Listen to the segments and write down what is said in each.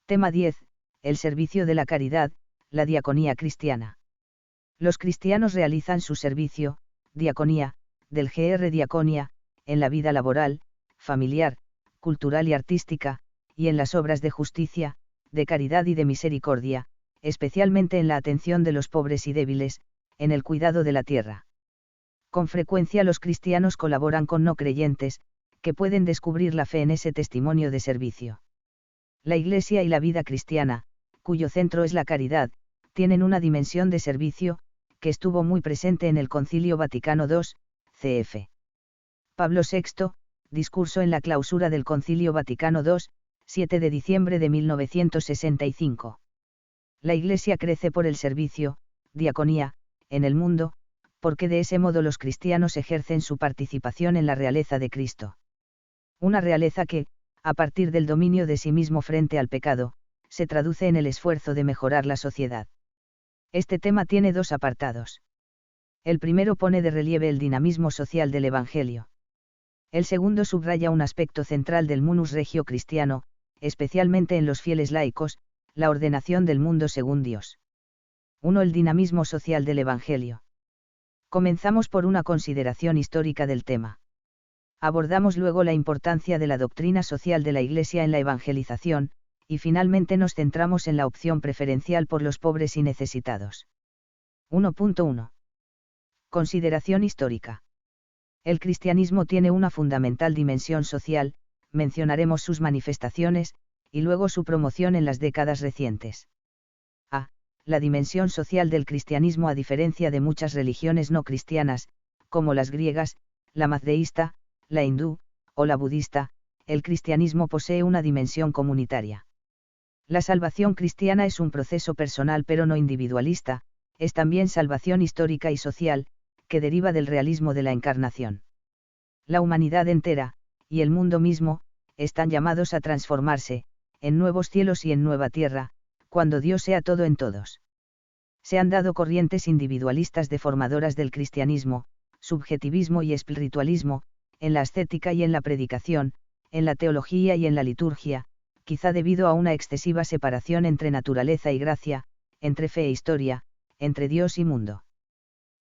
Tema 10. El servicio de la caridad, la diaconía cristiana. Los cristianos realizan su servicio, diaconía, del Gr Diaconia, en la vida laboral, familiar, cultural y artística, y en las obras de justicia, de caridad y de misericordia, especialmente en la atención de los pobres y débiles, en el cuidado de la tierra. Con frecuencia los cristianos colaboran con no creyentes, que pueden descubrir la fe en ese testimonio de servicio. La Iglesia y la vida cristiana, cuyo centro es la caridad, tienen una dimensión de servicio, que estuvo muy presente en el Concilio Vaticano II, cf. Pablo VI, discurso en la clausura del Concilio Vaticano II, 7 de diciembre de 1965. La Iglesia crece por el servicio, diaconía, en el mundo, porque de ese modo los cristianos ejercen su participación en la realeza de Cristo. Una realeza que, a partir del dominio de sí mismo frente al pecado, se traduce en el esfuerzo de mejorar la sociedad. Este tema tiene dos apartados. El primero pone de relieve el dinamismo social del Evangelio. El segundo subraya un aspecto central del munus regio cristiano, especialmente en los fieles laicos, la ordenación del mundo según Dios. 1. El dinamismo social del Evangelio. Comenzamos por una consideración histórica del tema. Abordamos luego la importancia de la doctrina social de la Iglesia en la evangelización, y finalmente nos centramos en la opción preferencial por los pobres y necesitados. 1.1. Consideración histórica. El cristianismo tiene una fundamental dimensión social, mencionaremos sus manifestaciones, y luego su promoción en las décadas recientes. A. La dimensión social del cristianismo a diferencia de muchas religiones no cristianas, como las griegas, la mazdeísta, la hindú, o la budista, el cristianismo posee una dimensión comunitaria. La salvación cristiana es un proceso personal pero no individualista, es también salvación histórica y social, que deriva del realismo de la encarnación. La humanidad entera, y el mundo mismo, están llamados a transformarse, en nuevos cielos y en nueva tierra, cuando Dios sea todo en todos. Se han dado corrientes individualistas deformadoras del cristianismo, subjetivismo y espiritualismo, en la ascética y en la predicación, en la teología y en la liturgia, quizá debido a una excesiva separación entre naturaleza y gracia, entre fe e historia, entre Dios y mundo.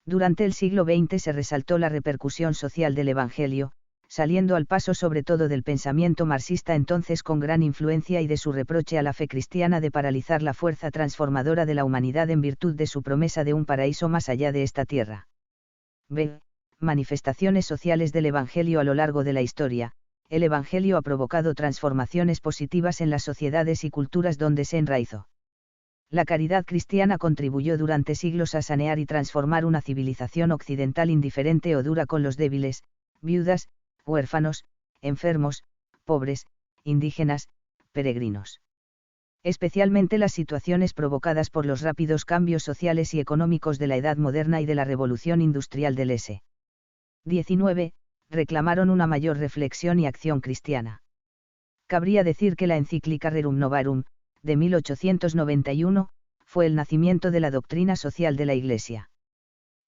Durante el siglo XX se resaltó la repercusión social del Evangelio, saliendo al paso sobre todo del pensamiento marxista entonces con gran influencia y de su reproche a la fe cristiana de paralizar la fuerza transformadora de la humanidad en virtud de su promesa de un paraíso más allá de esta tierra. B. Manifestaciones sociales del Evangelio a lo largo de la historia. El Evangelio ha provocado transformaciones positivas en las sociedades y culturas donde se enraizó. La caridad cristiana contribuyó durante siglos a sanear y transformar una civilización occidental indiferente o dura con los débiles, viudas, huérfanos, enfermos, pobres, indígenas, peregrinos. Especialmente las situaciones provocadas por los rápidos cambios sociales y económicos de la Edad Moderna y de la Revolución Industrial del S. 19, reclamaron una mayor reflexión y acción cristiana. Cabría decir que la encíclica Rerum Novarum, de 1891, fue el nacimiento de la doctrina social de la Iglesia.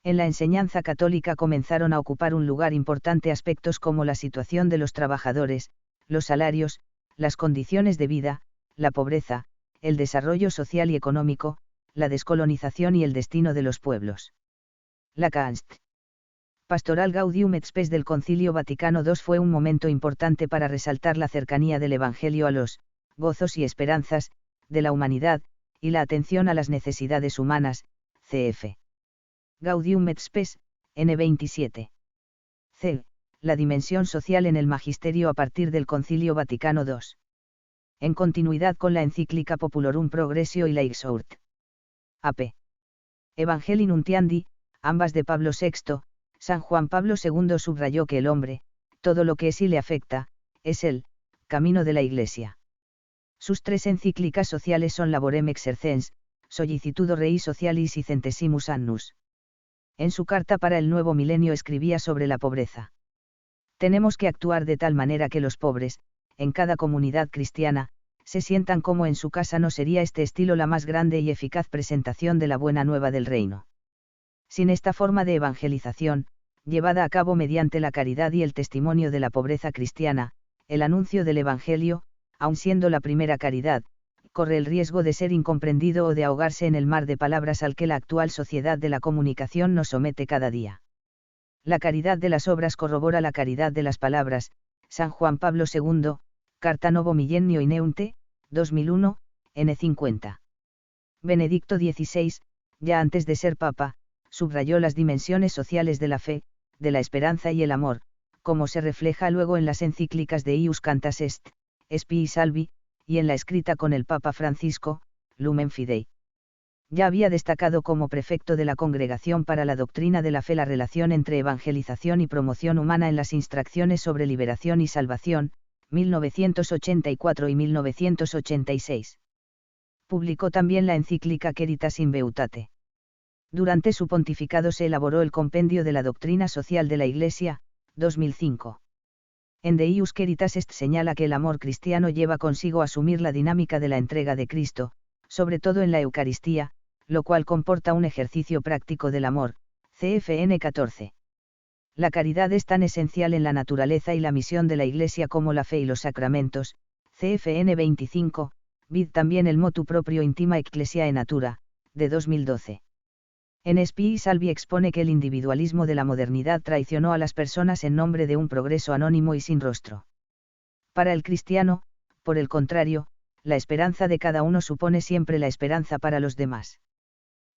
En la enseñanza católica comenzaron a ocupar un lugar importante aspectos como la situación de los trabajadores, los salarios, las condiciones de vida, la pobreza, el desarrollo social y económico, la descolonización y el destino de los pueblos. La Canst. Pastoral Gaudium et Spes del Concilio Vaticano II fue un momento importante para resaltar la cercanía del Evangelio a los gozos y esperanzas de la humanidad, y la atención a las necesidades humanas, cf. Gaudium et Spes, N27. C. La dimensión social en el magisterio a partir del Concilio Vaticano II. En continuidad con la encíclica Populorum Progressio y la Exhort. A.P. Evangelii Nuntiandi, ambas de Pablo VI, San Juan Pablo II subrayó que el hombre, todo lo que es y le afecta, es el camino de la Iglesia. Sus tres encíclicas sociales son Laborem Exercens, Sollicitudo Rei Socialis y Centesimus Annus. En su carta para el nuevo milenio escribía sobre la pobreza. Tenemos que actuar de tal manera que los pobres, en cada comunidad cristiana, se sientan como en su casa. No sería este estilo la más grande y eficaz presentación de la buena nueva del reino. Sin esta forma de evangelización, llevada a cabo mediante la caridad y el testimonio de la pobreza cristiana, el anuncio del Evangelio, aun siendo la primera caridad, corre el riesgo de ser incomprendido o de ahogarse en el mar de palabras al que la actual sociedad de la comunicación nos somete cada día. La caridad de las obras corrobora la caridad de las palabras. San Juan Pablo II, Carta Novo Millennio Ineunte, 2001, n50. Benedicto XVI, ya antes de ser papa, subrayó las dimensiones sociales de la fe, de la esperanza y el amor, como se refleja luego en las encíclicas de Ius Cantas Est, Spii Salvi, y en la escrita con el Papa Francisco, Lumen Fidei. Ya había destacado como prefecto de la Congregación para la Doctrina de la Fe la relación entre evangelización y promoción humana en las Instrucciones sobre Liberación y Salvación, 1984 y 1986. Publicó también la encíclica Caritas in Beautate. Durante su pontificado se elaboró el Compendio de la Doctrina Social de la Iglesia, 2005. En Deus Caritas Est señala que el amor cristiano lleva consigo asumir la dinámica de la entrega de Cristo, sobre todo en la Eucaristía, lo cual comporta un ejercicio práctico del amor, CFN 14. La caridad es tan esencial en la naturaleza y la misión de la Iglesia como la fe y los sacramentos, CFN 25, vid también el motu proprio Intima Ecclesiae Natura, de 2012. En Spii Salvi expone que el individualismo de la modernidad traicionó a las personas en nombre de un progreso anónimo y sin rostro. Para el cristiano, por el contrario, la esperanza de cada uno supone siempre la esperanza para los demás.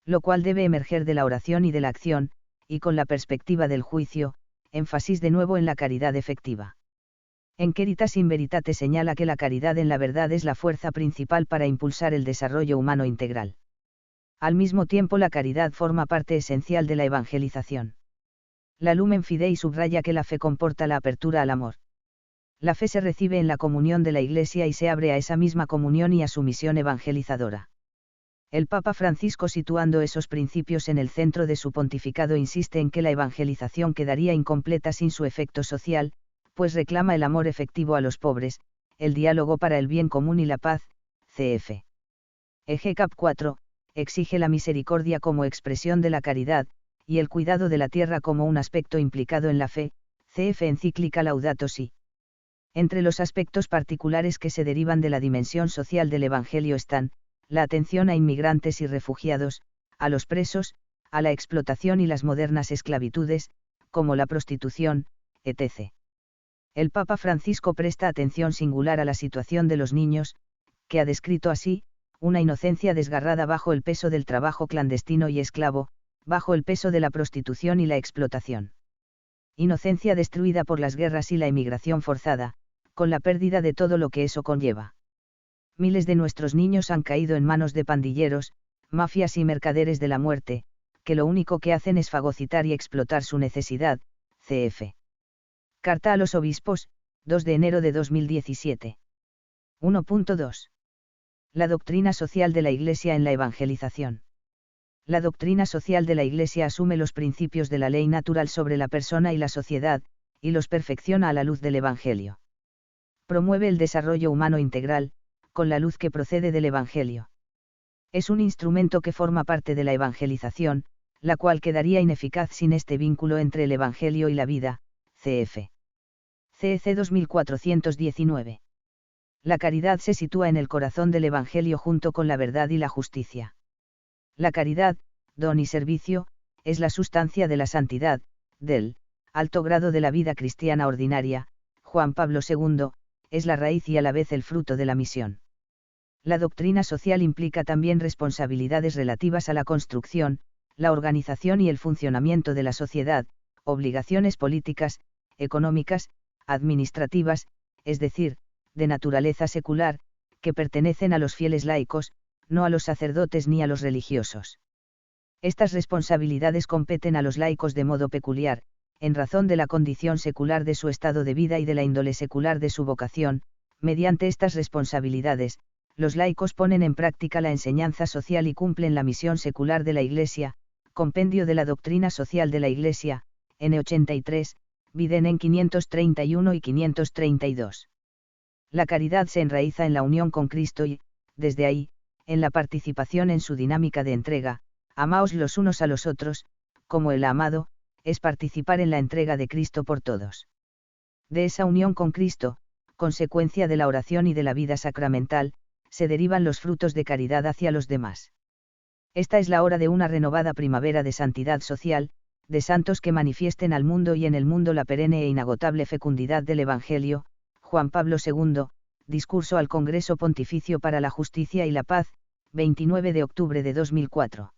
Lo cual debe emerger de la oración y de la acción, y con la perspectiva del juicio, énfasis de nuevo en la caridad efectiva. En Caritas in Veritate señala que la caridad en la verdad es la fuerza principal para impulsar el desarrollo humano integral. Al mismo tiempo la caridad forma parte esencial de la evangelización. La Lumen Fidei subraya que la fe comporta la apertura al amor. La fe se recibe en la comunión de la Iglesia y se abre a esa misma comunión y a su misión evangelizadora. El Papa Francisco, situando esos principios en el centro de su pontificado, insiste en que la evangelización quedaría incompleta sin su efecto social, pues reclama el amor efectivo a los pobres, el diálogo para el bien común y la paz, cf. Eje Cap 4, exige la misericordia como expresión de la caridad, y el cuidado de la tierra como un aspecto implicado en la fe, cf. Encíclica Laudato Si. Entre los aspectos particulares que se derivan de la dimensión social del Evangelio están, la atención a inmigrantes y refugiados, a los presos, a la explotación y las modernas esclavitudes, como la prostitución, etc. El Papa Francisco presta atención singular a la situación de los niños, que ha descrito así: una inocencia desgarrada bajo el peso del trabajo clandestino y esclavo, bajo el peso de la prostitución y la explotación. Inocencia destruida por las guerras y la emigración forzada, con la pérdida de todo lo que eso conlleva. Miles de nuestros niños han caído en manos de pandilleros, mafias y mercaderes de la muerte, que lo único que hacen es fagocitar y explotar su necesidad, cf. Carta a los Obispos, 2 de enero de 2017. 1.2. La doctrina social de la Iglesia en la evangelización. La doctrina social de la Iglesia asume los principios de la ley natural sobre la persona y la sociedad, y los perfecciona a la luz del Evangelio. Promueve el desarrollo humano integral, con la luz que procede del Evangelio. Es un instrumento que forma parte de la evangelización, la cual quedaría ineficaz sin este vínculo entre el Evangelio y la vida, cf. CEC 2419. La caridad se sitúa en el corazón del Evangelio junto con la verdad y la justicia. La caridad, don y servicio, es la sustancia de la santidad, del alto grado de la vida cristiana ordinaria. Juan Pablo II, es la raíz y a la vez el fruto de la misión. La doctrina social implica también responsabilidades relativas a la construcción, la organización y el funcionamiento de la sociedad, obligaciones políticas, económicas, administrativas, es decir, de naturaleza secular, que pertenecen a los fieles laicos, no a los sacerdotes ni a los religiosos. Estas responsabilidades competen a los laicos de modo peculiar, en razón de la condición secular de su estado de vida y de la índole secular de su vocación. Mediante estas responsabilidades, los laicos ponen en práctica la enseñanza social y cumplen la misión secular de la Iglesia. Compendio de la Doctrina Social de la Iglesia, N83, Viden en 531 y 532. La caridad se enraiza en la unión con Cristo y, desde ahí, en la participación en su dinámica de entrega. Amaos los unos a los otros, como el amado, es participar en la entrega de Cristo por todos. De esa unión con Cristo, consecuencia de la oración y de la vida sacramental, se derivan los frutos de caridad hacia los demás. Esta es la hora de una renovada primavera de santidad social, de santos que manifiesten al mundo y en el mundo la perenne e inagotable fecundidad del Evangelio. Juan Pablo II, Discurso al Congreso Pontificio para la Justicia y la Paz, 29 de octubre de 2004.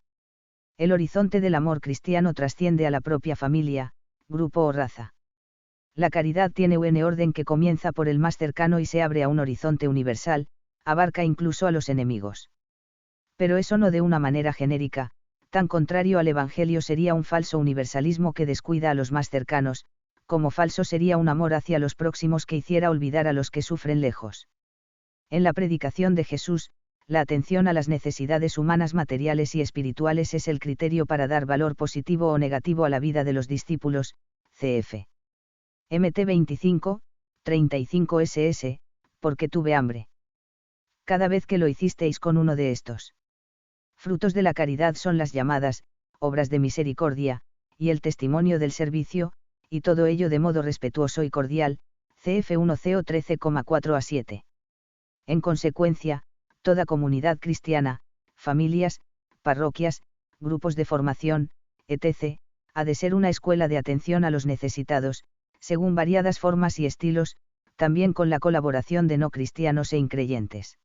El horizonte del amor cristiano trasciende a la propia familia, grupo o raza. La caridad tiene un orden que comienza por el más cercano y se abre a un horizonte universal, abarca incluso a los enemigos. Pero eso no de una manera genérica, tan contrario al Evangelio sería un falso universalismo que descuida a los más cercanos, como falso sería un amor hacia los próximos que hiciera olvidar a los que sufren lejos. En la predicación de Jesús, la atención a las necesidades humanas materiales y espirituales es el criterio para dar valor positivo o negativo a la vida de los discípulos, cf. Mt 25, 35 ss, porque tuve hambre. Cada vez que lo hicisteis con uno de estos frutos de la caridad son las llamadas, obras de misericordia, y el testimonio del servicio, y todo ello de modo respetuoso y cordial, cf 1 CO 13,4 a 7. En consecuencia, toda comunidad cristiana, familias, parroquias, grupos de formación, etc., ha de ser una escuela de atención a los necesitados, según variadas formas y estilos, también con la colaboración de no cristianos e increyentes.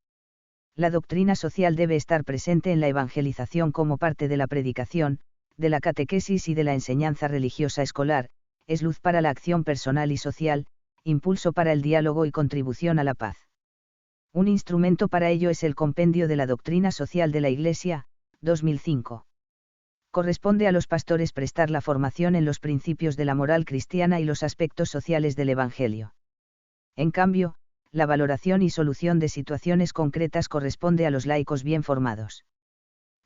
La doctrina social debe estar presente en la evangelización como parte de la predicación, de la catequesis y de la enseñanza religiosa escolar, es luz para la acción personal y social, impulso para el diálogo y contribución a la paz. Un instrumento para ello es el Compendio de la Doctrina Social de la Iglesia, 2005. Corresponde a los pastores prestar la formación en los principios de la moral cristiana y los aspectos sociales del Evangelio. En cambio, la valoración y solución de situaciones concretas corresponde a los laicos bien formados.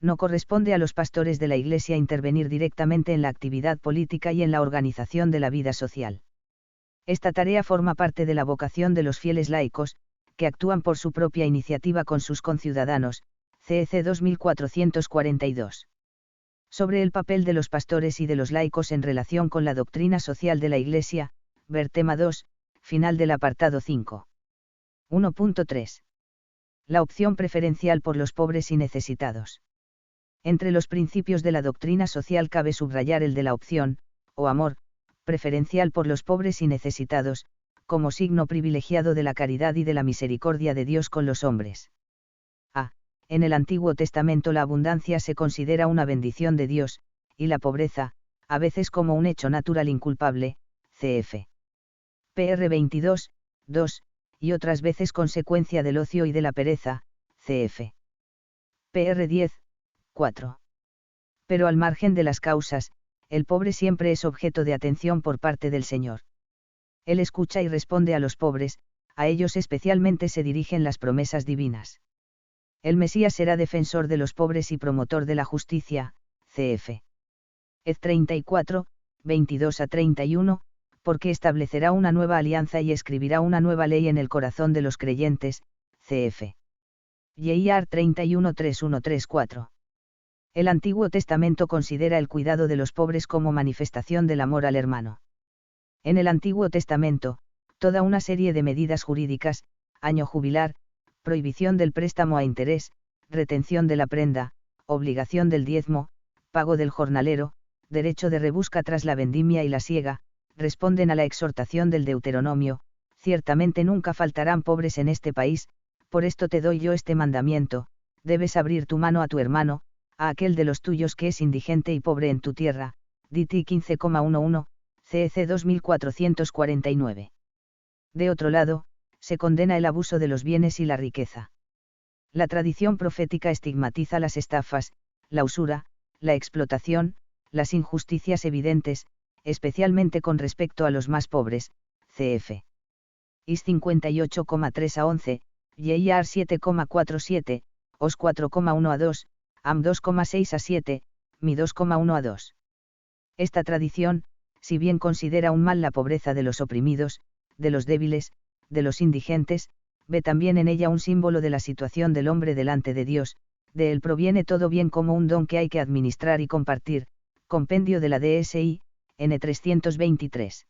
No corresponde a los pastores de la Iglesia intervenir directamente en la actividad política y en la organización de la vida social. Esta tarea forma parte de la vocación de los fieles laicos, que actúan por su propia iniciativa con sus conciudadanos, CEC 2442. Sobre el papel de los pastores y de los laicos en relación con la doctrina social de la Iglesia, ver tema 2, final del apartado 5. 1.3. La opción preferencial por los pobres y necesitados. Entre los principios de la doctrina social cabe subrayar el de la opción, o amor, preferencial por los pobres y necesitados, como signo privilegiado de la caridad y de la misericordia de Dios con los hombres. A. En el Antiguo Testamento la abundancia se considera una bendición de Dios, y la pobreza, a veces como un hecho natural inculpable, cf. PR 22, 2, y otras veces consecuencia del ocio y de la pereza, cf. PR 10, 4. Pero al margen de las causas, el pobre siempre es objeto de atención por parte del Señor. Él escucha y responde a los pobres, a ellos especialmente se dirigen las promesas divinas. El Mesías será defensor de los pobres y promotor de la justicia, cf. Ed 34, 22 a 31, porque establecerá una nueva alianza y escribirá una nueva ley en el corazón de los creyentes, cf. J.R. 31 3134. El Antiguo Testamento considera el cuidado de los pobres como manifestación del amor al hermano. En el Antiguo Testamento, toda una serie de medidas jurídicas, año jubilar, prohibición del préstamo a interés, retención de la prenda, obligación del diezmo, pago del jornalero, derecho de rebusca tras la vendimia y la siega, responden a la exhortación del Deuteronomio: ciertamente nunca faltarán pobres en este país, por esto te doy yo este mandamiento: debes abrir tu mano a tu hermano, a aquel de los tuyos que es indigente y pobre en tu tierra. DT 15,11, CEC 2449. De otro lado, se condena el abuso de los bienes y la riqueza. La tradición profética estigmatiza las estafas, la usura, la explotación, las injusticias evidentes, especialmente con respecto a los más pobres, cf. IS 58,3 a 11, JR 7,47, OS 4,1 a 2, AM 2,6 a 7, MI 2,1 a 2. Esta tradición, si bien considera un mal la pobreza de los oprimidos, de los débiles, de los indigentes, ve también en ella un símbolo de la situación del hombre delante de Dios. De él proviene todo bien como un don que hay que administrar y compartir. Compendio de la DSI, N 323.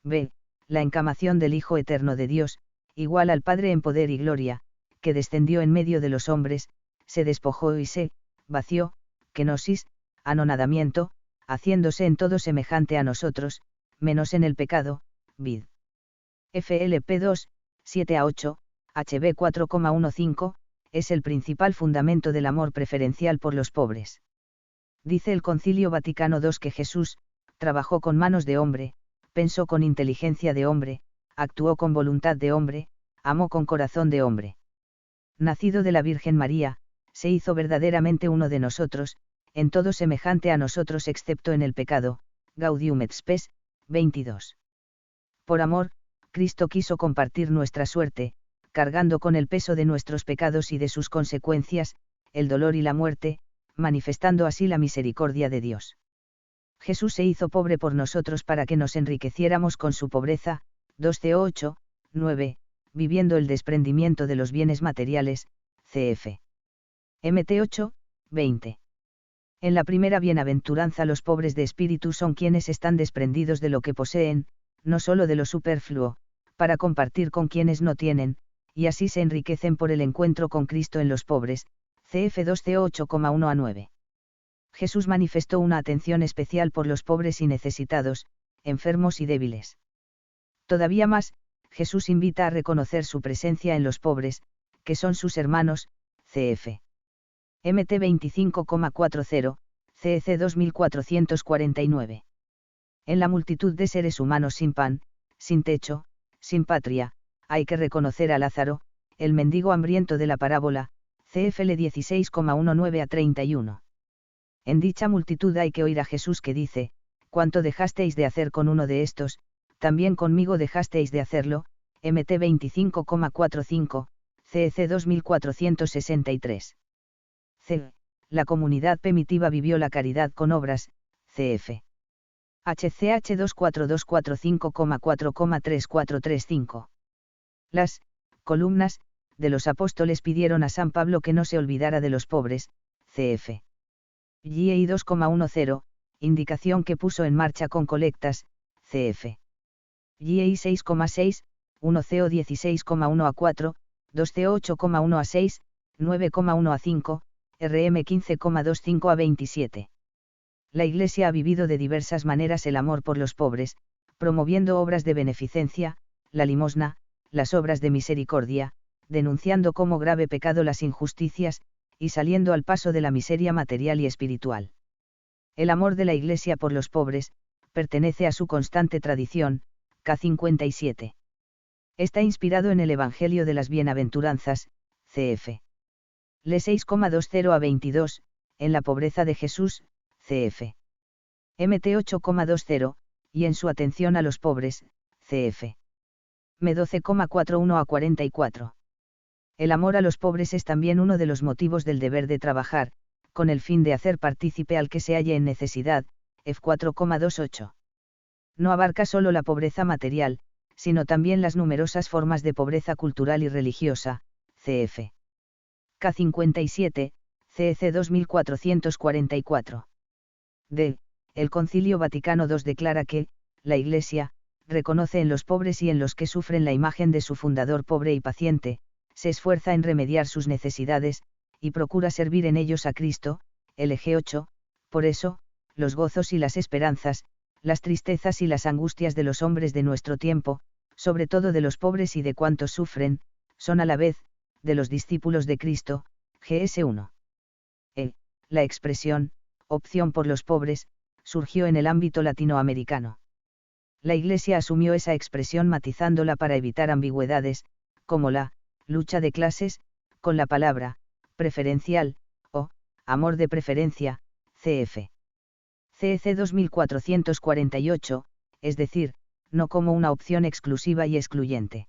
B. La encarnación del Hijo Eterno de Dios, igual al Padre en poder y gloria, que descendió en medio de los hombres, se despojó y se vació, kenosis, anonadamiento, haciéndose en todo semejante a nosotros, menos en el pecado, vid. FLP 2, 7-8, HB 4,15, es el principal fundamento del amor preferencial por los pobres. Dice el Concilio Vaticano II que Jesús, trabajó con manos de hombre, pensó con inteligencia de hombre, actuó con voluntad de hombre, amó con corazón de hombre. Nacido de la Virgen María, se hizo verdaderamente uno de nosotros, en todo semejante a nosotros excepto en el pecado, Gaudium et Spes, 22. Por amor, Cristo quiso compartir nuestra suerte, cargando con el peso de nuestros pecados y de sus consecuencias, el dolor y la muerte, manifestando así la misericordia de Dios. Jesús se hizo pobre por nosotros para que nos enriqueciéramos con su pobreza, 2 9, viviendo el desprendimiento de los bienes materiales, cf. Mt 8, 20. En la primera bienaventuranza los pobres de espíritu son quienes están desprendidos de lo que poseen, no solo de lo superfluo, para compartir con quienes no tienen, y así se enriquecen por el encuentro con Cristo en los pobres, cf 2:8,1-9. Jesús manifestó una atención especial por los pobres y necesitados, enfermos y débiles. Todavía más, Jesús invita a reconocer su presencia en los pobres, que son sus hermanos, cf. Mt 25,40, CEC 2449. En la multitud de seres humanos sin pan, sin techo, sin patria, hay que reconocer a Lázaro, el mendigo hambriento de la parábola, CFL 16,19-31. En dicha multitud hay que oír a Jesús que dice: «Cuanto dejasteis de hacer con uno de estos, también conmigo dejasteis de hacerlo», MT 25,45, CEC 2463. C. La comunidad primitiva vivió la caridad con obras, cf. HCH 24245,4,3435. Las columnas de los apóstoles pidieron a San Pablo que no se olvidara de los pobres, cf. GI 2,10, indicación que puso en marcha con colectas, cf. GI 6,6, 1CO 16,1-4, 2CO 8,1-6, 9,1-5, RM 15,25-27. La Iglesia ha vivido de diversas maneras el amor por los pobres, promoviendo obras de beneficencia, la limosna, las obras de misericordia, denunciando como grave pecado las injusticias, y saliendo al paso de la miseria material y espiritual. El amor de la Iglesia por los pobres, pertenece a su constante tradición, K57. Está inspirado en el Evangelio de las Bienaventuranzas, cf. Le 6,20-22, en la pobreza de Jesús, cf. Mt 8,20, y en su atención a los pobres, cf. M 12,41-44. El amor a los pobres es también uno de los motivos del deber de trabajar, con el fin de hacer partícipe al que se halle en necesidad, F 4,28. No abarca solo la pobreza material, sino también las numerosas formas de pobreza cultural y religiosa, cf. K57, CEC 2444. D. El Concilio Vaticano II declara que, la Iglesia, reconoce en los pobres y en los que sufren la imagen de su fundador pobre y paciente, se esfuerza en remediar sus necesidades, y procura servir en ellos a Cristo, LG 8, por eso, los gozos y las esperanzas, las tristezas y las angustias de los hombres de nuestro tiempo, sobre todo de los pobres y de cuantos sufren, son a la vez, de los discípulos de Cristo, GS 1. La expresión, opción por los pobres, surgió en el ámbito latinoamericano. La Iglesia asumió esa expresión matizándola para evitar ambigüedades, como la lucha de clases, con la palabra preferencial, o amor de preferencia, cf. CEC 2448, es decir, no como una opción exclusiva y excluyente.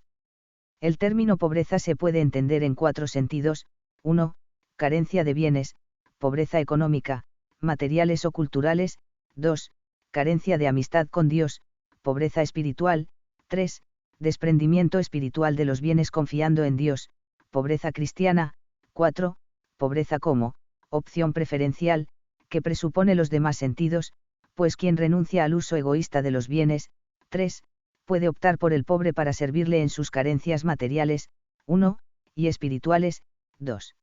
El término pobreza se puede entender en 4 sentidos: 1. Carencia de bienes, pobreza económica, materiales o culturales; 2. Carencia de amistad con Dios, pobreza espiritual; 3. Desprendimiento espiritual de los bienes confiando en Dios, pobreza cristiana; 4. Pobreza como opción preferencial, que presupone los demás sentidos, pues quien renuncia al uso egoísta de los bienes, 3. Puede optar por el pobre para servirle en sus carencias materiales, 1. y espirituales. 2.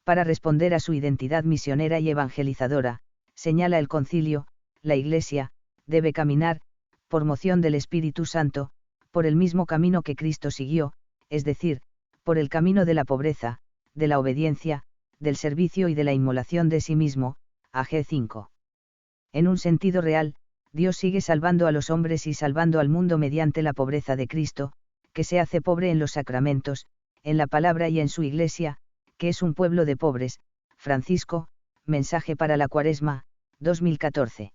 Para responder a su identidad misionera y evangelizadora, señala el concilio, la Iglesia debe caminar, por moción del Espíritu Santo, por el mismo camino que Cristo siguió, es decir, por el camino de la pobreza, de la obediencia, del servicio y de la inmolación de sí mismo. AG 5. En un sentido real, Dios sigue salvando a los hombres y salvando al mundo mediante la pobreza de Cristo, que se hace pobre en los sacramentos, en la palabra y en su Iglesia, que es un pueblo de pobres. Francisco, Mensaje para la Cuaresma, 2014.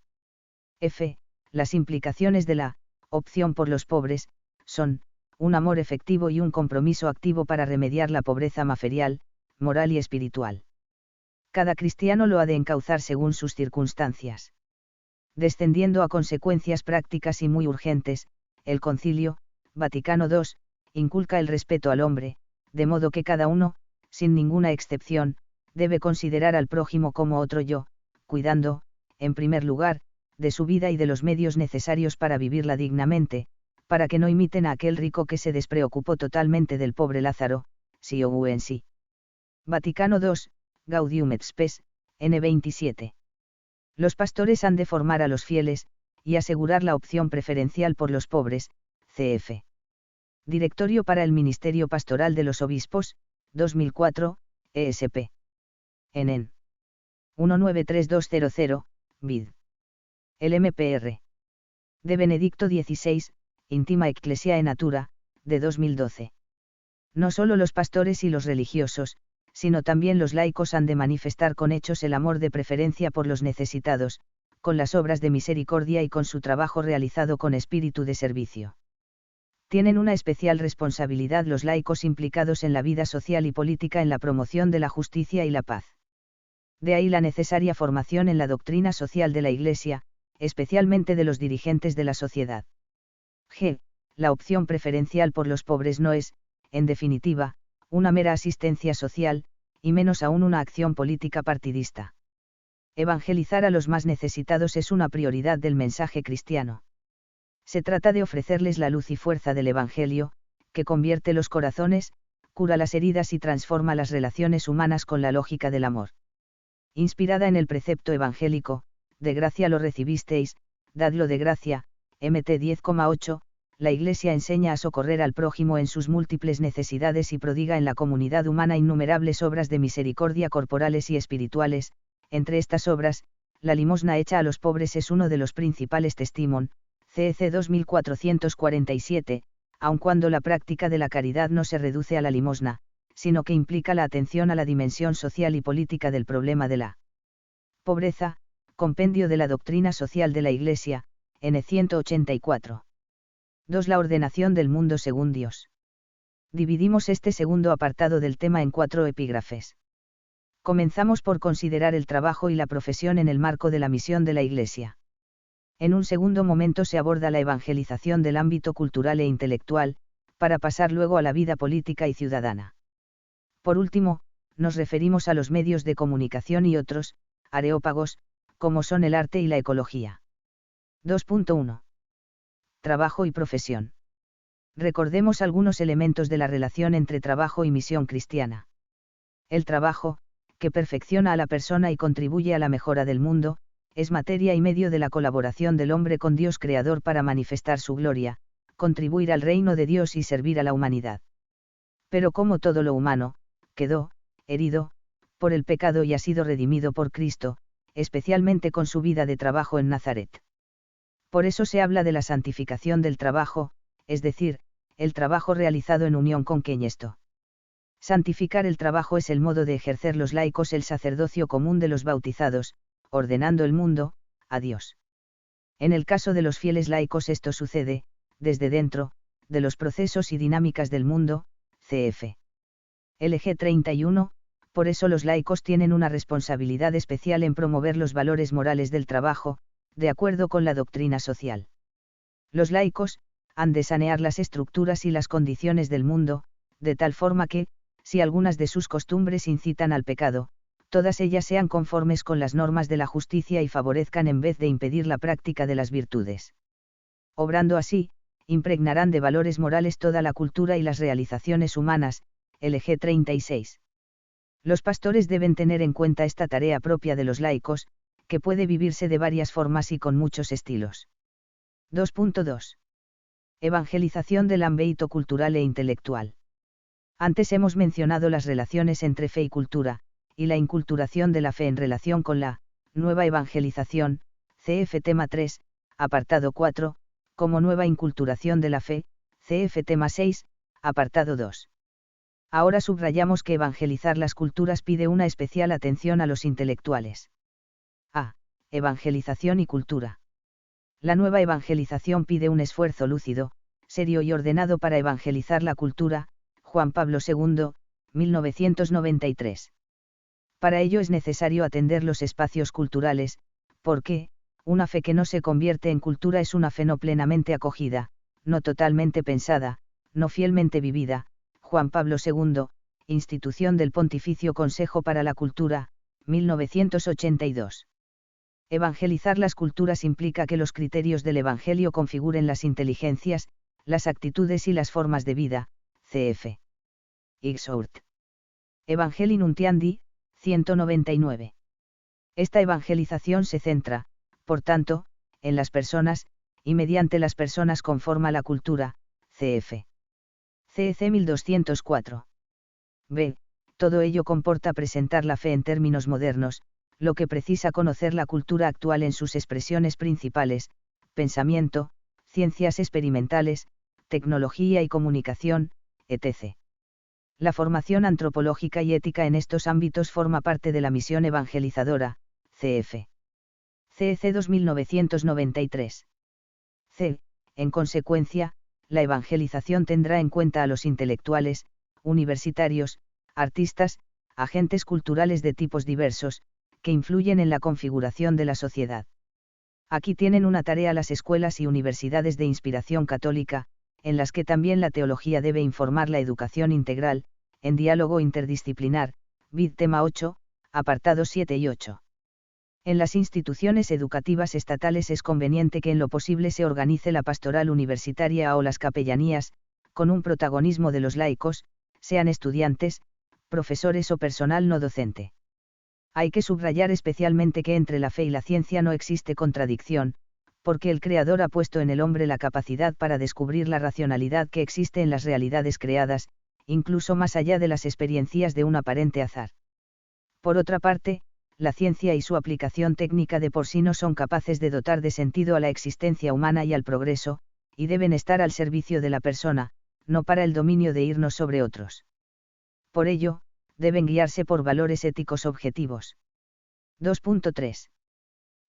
F. Las implicaciones de la opción por los pobres son un amor efectivo y un compromiso activo para remediar la pobreza material, moral y espiritual. Cada cristiano lo ha de encauzar según sus circunstancias. Descendiendo a consecuencias prácticas y muy urgentes, el Concilio Vaticano II inculca el respeto al hombre, de modo que cada uno, sin ninguna excepción, debe considerar al prójimo como otro yo, cuidando, en primer lugar, de su vida y de los medios necesarios para vivirla dignamente, para que no imiten a aquel rico que se despreocupó totalmente del pobre Lázaro, sí o en sí. Vaticano II, Gaudium et Spes, N27. Los pastores han de formar a los fieles, y asegurar la opción preferencial por los pobres. CF. Directorio para el Ministerio Pastoral de los Obispos, 2004, ESP. NN. 193200, vid. El MPR. De Benedicto XVI, Intima Ecclesiae Natura, de 2012. No solo los pastores y los religiosos, sino también los laicos han de manifestar con hechos el amor de preferencia por los necesitados, con las obras de misericordia y con su trabajo realizado con espíritu de servicio. Tienen una especial responsabilidad los laicos implicados en la vida social y política en la promoción de la justicia y la paz. De ahí la necesaria formación en la doctrina social de la Iglesia, especialmente de los dirigentes de la sociedad. G. La opción preferencial por los pobres no es, en definitiva, una mera asistencia social, y menos aún una acción política partidista. Evangelizar a los más necesitados es una prioridad del mensaje cristiano. Se trata de ofrecerles la luz y fuerza del Evangelio, que convierte los corazones, cura las heridas y transforma las relaciones humanas con la lógica del amor. Inspirada en el precepto evangélico, de gracia lo recibisteis, dadlo de gracia, MT 10,8, la Iglesia enseña a socorrer al prójimo en sus múltiples necesidades y prodiga en la comunidad humana innumerables obras de misericordia corporales y espirituales. Entre estas obras, la limosna hecha a los pobres es uno de los principales testimon, CEC 2447, aun cuando la práctica de la caridad no se reduce a la limosna, sino que implica la atención a la dimensión social y política del problema de la pobreza. Compendio de la Doctrina Social de la Iglesia, N 184. 2. La ordenación del mundo según Dios. Dividimos este segundo apartado del tema en 4 epígrafes. Comenzamos por considerar el trabajo y la profesión en el marco de la misión de la Iglesia. En un segundo momento se aborda la evangelización del ámbito cultural e intelectual, para pasar luego a la vida política y ciudadana. Por último, nos referimos a los medios de comunicación y otros, areópagos, como son el arte y la ecología. 2.1. Trabajo y profesión. Recordemos algunos elementos de la relación entre trabajo y misión cristiana. El trabajo, que perfecciona a la persona y contribuye a la mejora del mundo, es materia y medio de la colaboración del hombre con Dios Creador para manifestar su gloria, contribuir al reino de Dios y servir a la humanidad. Pero como todo lo humano, quedó herido por el pecado y ha sido redimido por Cristo, especialmente con su vida de trabajo en Nazaret. Por eso se habla de la santificación del trabajo, es decir, el trabajo realizado en unión con Cristo. Santificar el trabajo es el modo de ejercer los laicos el sacerdocio común de los bautizados, ordenando el mundo a Dios. En el caso de los fieles laicos esto sucede, desde dentro, de los procesos y dinámicas del mundo, cf. LG 31, por eso los laicos tienen una responsabilidad especial en promover los valores morales del trabajo, de acuerdo con la doctrina social. Los laicos han de sanear las estructuras y las condiciones del mundo, de tal forma que, si algunas de sus costumbres incitan al pecado, todas ellas sean conformes con las normas de la justicia y favorezcan en vez de impedir la práctica de las virtudes. Obrando así, impregnarán de valores morales toda la cultura y las realizaciones humanas, LG 36. Los pastores deben tener en cuenta esta tarea propia de los laicos, que puede vivirse de varias formas y con muchos estilos. 2.2. Evangelización del ámbito cultural e intelectual. Antes hemos mencionado las relaciones entre fe y cultura, y la inculturación de la fe en relación con la nueva evangelización, cf. tema 3, apartado 4, como nueva inculturación de la fe, cf. tema 6, apartado 2. Ahora subrayamos que evangelizar las culturas pide una especial atención a los intelectuales. A. Evangelización y cultura. La nueva evangelización pide un esfuerzo lúcido, serio y ordenado para evangelizar la cultura, Juan Pablo II, 1993. Para ello es necesario atender los espacios culturales, porque, una fe que no se convierte en cultura es una fe no plenamente acogida, no totalmente pensada, no fielmente vivida. Juan Pablo II, Institución del Pontificio Consejo para la Cultura, 1982. Evangelizar las culturas implica que los criterios del Evangelio configuren las inteligencias, las actitudes y las formas de vida, cf. Ixourt. Evangelii Nuntiandi, 199. Esta evangelización se centra, por tanto, en las personas, y mediante las personas conforma la cultura, cf. CEC 1204. B. Todo ello comporta presentar la fe en términos modernos, lo que precisa conocer la cultura actual en sus expresiones principales, pensamiento, ciencias experimentales, tecnología y comunicación, etc. La formación antropológica y ética en estos ámbitos forma parte de la misión evangelizadora, cf. CEC 2993. C. En consecuencia, la evangelización tendrá en cuenta a los intelectuales, universitarios, artistas, agentes culturales de tipos diversos, que influyen en la configuración de la sociedad. Aquí tienen una tarea las escuelas y universidades de inspiración católica, en las que también la teología debe informar la educación integral, en diálogo interdisciplinar, vid. Tema 8, apartados 7 y 8. En las instituciones educativas estatales es conveniente que en lo posible se organice la pastoral universitaria o las capellanías, con un protagonismo de los laicos, sean estudiantes, profesores o personal no docente. Hay que subrayar especialmente que entre la fe y la ciencia no existe contradicción, porque el Creador ha puesto en el hombre la capacidad para descubrir la racionalidad que existe en las realidades creadas, incluso más allá de las experiencias de un aparente azar. Por otra parte, la ciencia y su aplicación técnica de por sí no son capaces de dotar de sentido a la existencia humana y al progreso, y deben estar al servicio de la persona, no para el dominio de irnos sobre otros. Por ello, deben guiarse por valores éticos objetivos. 2.3.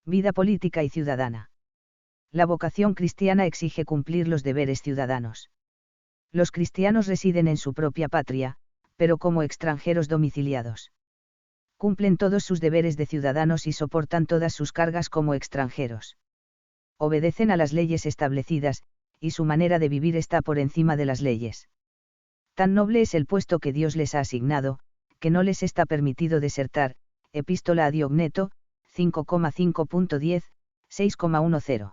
Vida política y ciudadana. La vocación cristiana exige cumplir los deberes ciudadanos. Los cristianos residen en su propia patria, pero como extranjeros domiciliados. Cumplen todos sus deberes de ciudadanos y soportan todas sus cargas como extranjeros. Obedecen a las leyes establecidas, y su manera de vivir está por encima de las leyes. Tan noble es el puesto que Dios les ha asignado, que no les está permitido desertar. Epístola a Diogneto, 5,5.10, 6,10.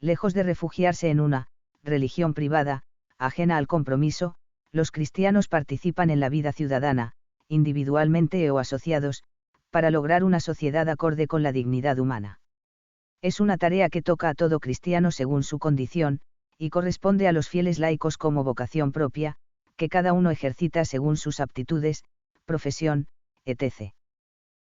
Lejos de refugiarse en una religión privada, ajena al compromiso, los cristianos participan en la vida ciudadana, individualmente o asociados, para lograr una sociedad acorde con la dignidad humana. Es una tarea que toca a todo cristiano según su condición, y corresponde a los fieles laicos como vocación propia, que cada uno ejercita según sus aptitudes, profesión, etc.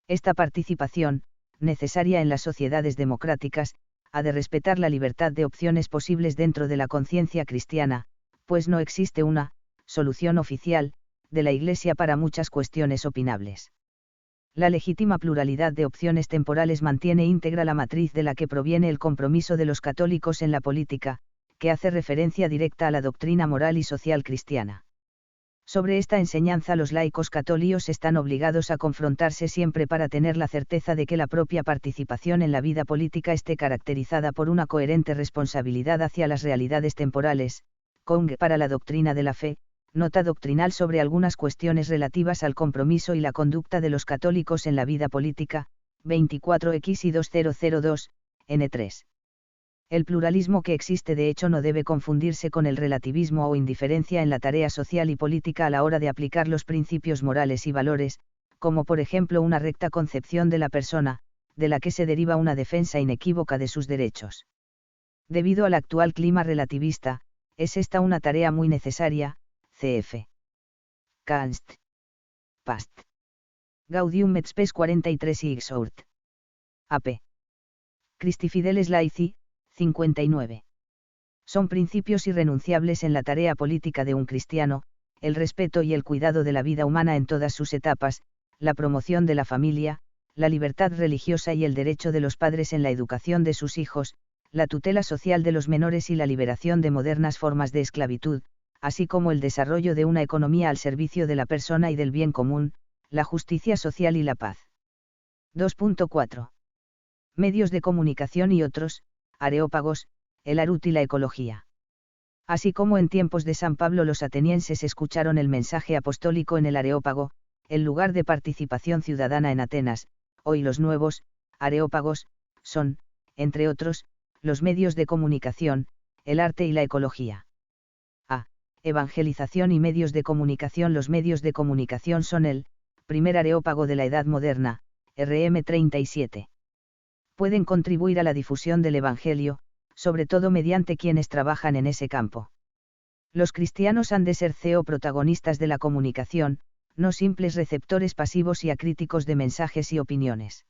Esta participación, necesaria en las sociedades democráticas, ha de respetar la libertad de opciones posibles dentro de la conciencia cristiana, pues no existe una solución oficial de la Iglesia para muchas cuestiones opinables. La legítima pluralidad de opciones temporales mantiene íntegra la matriz de la que proviene el compromiso de los católicos en la política, que hace referencia directa a la doctrina moral y social cristiana. Sobre esta enseñanza los laicos católicos están obligados a confrontarse siempre para tener la certeza de que la propia participación en la vida política esté caracterizada por una coherente responsabilidad hacia las realidades temporales. Cong para la doctrina de la fe, nota doctrinal sobre algunas cuestiones relativas al compromiso y la conducta de los católicos en la vida política, 24X y 2002, N3. El pluralismo que existe de hecho no debe confundirse con el relativismo o indiferencia en la tarea social y política a la hora de aplicar los principios morales y valores, como por ejemplo una recta concepción de la persona, de la que se deriva una defensa inequívoca de sus derechos. Debido al actual clima relativista, es esta una tarea muy necesaria, cf. Canst. Past. Gaudium et Spes 43 y Exhort. AP. Christi Fideles Laici, 59. Son principios irrenunciables en la tarea política de un cristiano, el respeto y el cuidado de la vida humana en todas sus etapas, la promoción de la familia, la libertad religiosa y el derecho de los padres en la educación de sus hijos, la tutela social de los menores y la liberación de modernas formas de esclavitud, así como el desarrollo de una economía al servicio de la persona y del bien común, la justicia social y la paz. 2.4. Medios de comunicación y otros, Areópagos, el Arut y la ecología. Así como en tiempos de San Pablo los atenienses escucharon el mensaje apostólico en el Areópago, el lugar de participación ciudadana en Atenas, hoy los nuevos, Areópagos, son, entre otros, los medios de comunicación, el arte y la ecología. A. Evangelización y medios de comunicación. Los medios de comunicación son el primer Areópago de la Edad Moderna, RM 37. Pueden contribuir a la difusión del Evangelio, sobre todo mediante quienes trabajan en ese campo. Los cristianos han de ser protagonistas de la comunicación, no simples receptores pasivos y acríticos de mensajes y opiniones.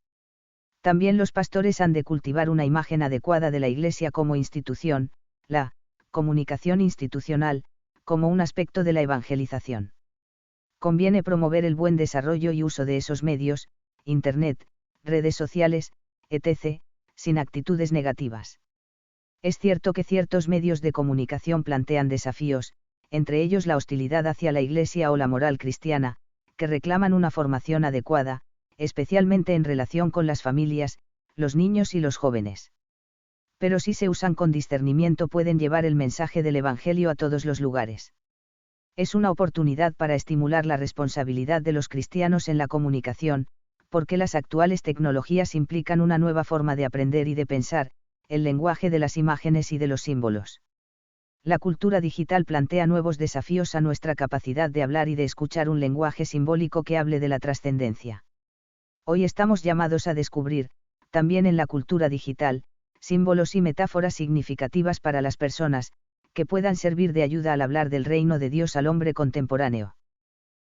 También los pastores han de cultivar una imagen adecuada de la Iglesia como institución, la comunicación institucional, como un aspecto de la evangelización. Conviene promover el buen desarrollo y uso de esos medios, Internet, redes sociales, etc., sin actitudes negativas. Es cierto que ciertos medios de comunicación plantean desafíos, entre ellos la hostilidad hacia la Iglesia o la moral cristiana, que reclaman una formación adecuada, especialmente en relación con las familias, los niños y los jóvenes. Pero si se usan con discernimiento pueden llevar el mensaje del Evangelio a todos los lugares. Es una oportunidad para estimular la responsabilidad de los cristianos en la comunicación, porque las actuales tecnologías implican una nueva forma de aprender y de pensar, el lenguaje de las imágenes y de los símbolos. La cultura digital plantea nuevos desafíos a nuestra capacidad de hablar y de escuchar un lenguaje simbólico que hable de la trascendencia. Hoy estamos llamados a descubrir, también en la cultura digital, símbolos y metáforas significativas para las personas, que puedan servir de ayuda al hablar del reino de Dios al hombre contemporáneo.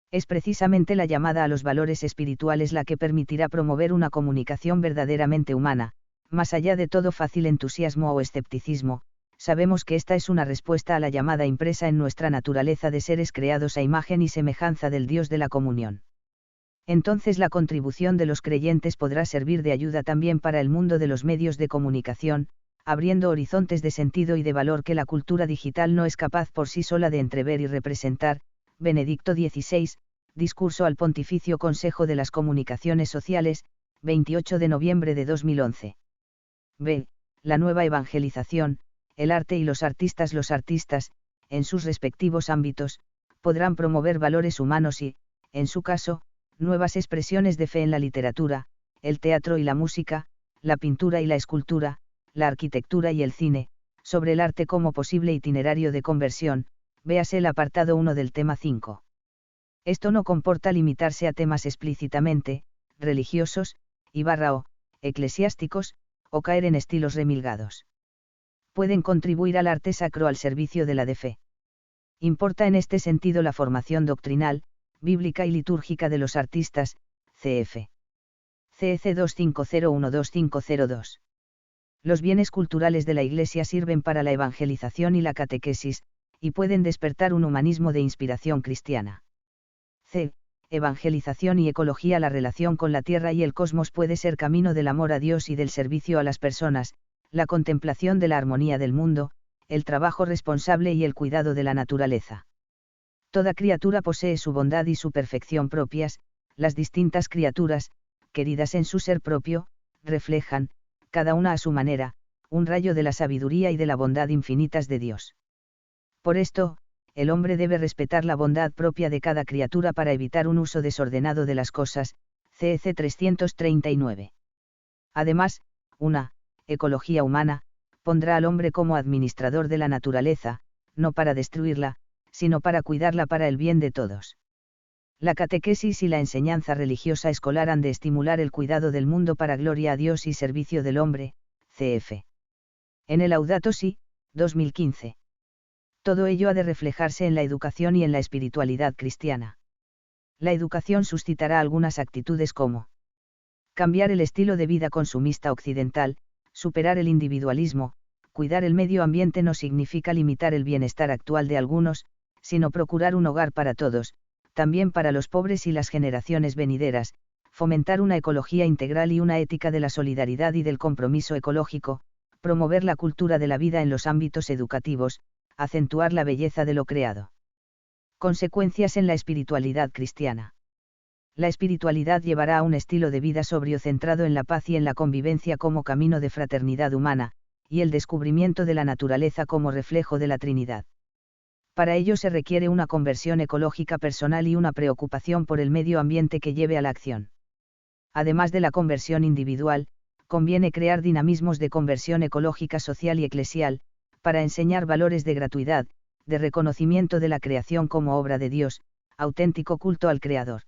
Es precisamente la llamada a los valores espirituales la que permitirá promover una comunicación verdaderamente humana, más allá de todo fácil entusiasmo o escepticismo. Sabemos que esta es una respuesta a la llamada impresa en nuestra naturaleza de seres creados a imagen y semejanza del Dios de la comunión. Entonces la contribución de los creyentes podrá servir de ayuda también para el mundo de los medios de comunicación, abriendo horizontes de sentido y de valor que la cultura digital no es capaz por sí sola de entrever y representar. Benedicto XVI, Discurso al Pontificio Consejo de las Comunicaciones Sociales, 28 de noviembre de 2011. B. La nueva evangelización, el arte y los artistas. Los artistas, en sus respectivos ámbitos, podrán promover valores humanos y, en su caso, nuevas expresiones de fe en la literatura, el teatro y la música, la pintura y la escultura, la arquitectura y el cine, sobre el arte como posible itinerario de conversión, véase el apartado 1 del tema 5. Esto no comporta limitarse a temas explícitamente religiosos, o eclesiásticos, o caer en estilos remilgados. Pueden contribuir al arte sacro al servicio de la de fe. Importa en este sentido la formación doctrinal, bíblica y litúrgica de los artistas, cf. CEC 2501-2502. Los bienes culturales de la Iglesia sirven para la evangelización y la catequesis, y pueden despertar un humanismo de inspiración cristiana. C. Evangelización y ecología. La relación con la tierra y el cosmos puede ser camino del amor a Dios y del servicio a las personas, la contemplación de la armonía del mundo, el trabajo responsable y el cuidado de la naturaleza. Toda criatura posee su bondad y su perfección propias. Las distintas criaturas, queridas en su ser propio, reflejan, cada una a su manera, un rayo de la sabiduría y de la bondad infinitas de Dios. Por esto, el hombre debe respetar la bondad propia de cada criatura para evitar un uso desordenado de las cosas, CEC 339. Además, una ecología humana pondrá al hombre como administrador de la naturaleza, no para destruirla, sino para cuidarla para el bien de todos. La catequesis y la enseñanza religiosa escolar han de estimular el cuidado del mundo para gloria a Dios y servicio del hombre, cf. En el Laudato Si, 2015. Todo ello ha de reflejarse en la educación y en la espiritualidad cristiana. La educación suscitará algunas actitudes como cambiar el estilo de vida consumista occidental, superar el individualismo. Cuidar el medio ambiente no significa limitar el bienestar actual de algunos, sino procurar un hogar para todos, también para los pobres y las generaciones venideras, fomentar una ecología integral y una ética de la solidaridad y del compromiso ecológico, promover la cultura de la vida en los ámbitos educativos, acentuar la belleza de lo creado. Consecuencias en la espiritualidad cristiana. La espiritualidad llevará a un estilo de vida sobrio centrado en la paz y en la convivencia como camino de fraternidad humana, y el descubrimiento de la naturaleza como reflejo de la Trinidad. Para ello se requiere una conversión ecológica personal y una preocupación por el medio ambiente que lleve a la acción. Además de la conversión individual, conviene crear dinamismos de conversión ecológica social y eclesial, para enseñar valores de gratuidad, de reconocimiento de la creación como obra de Dios, auténtico culto al Creador.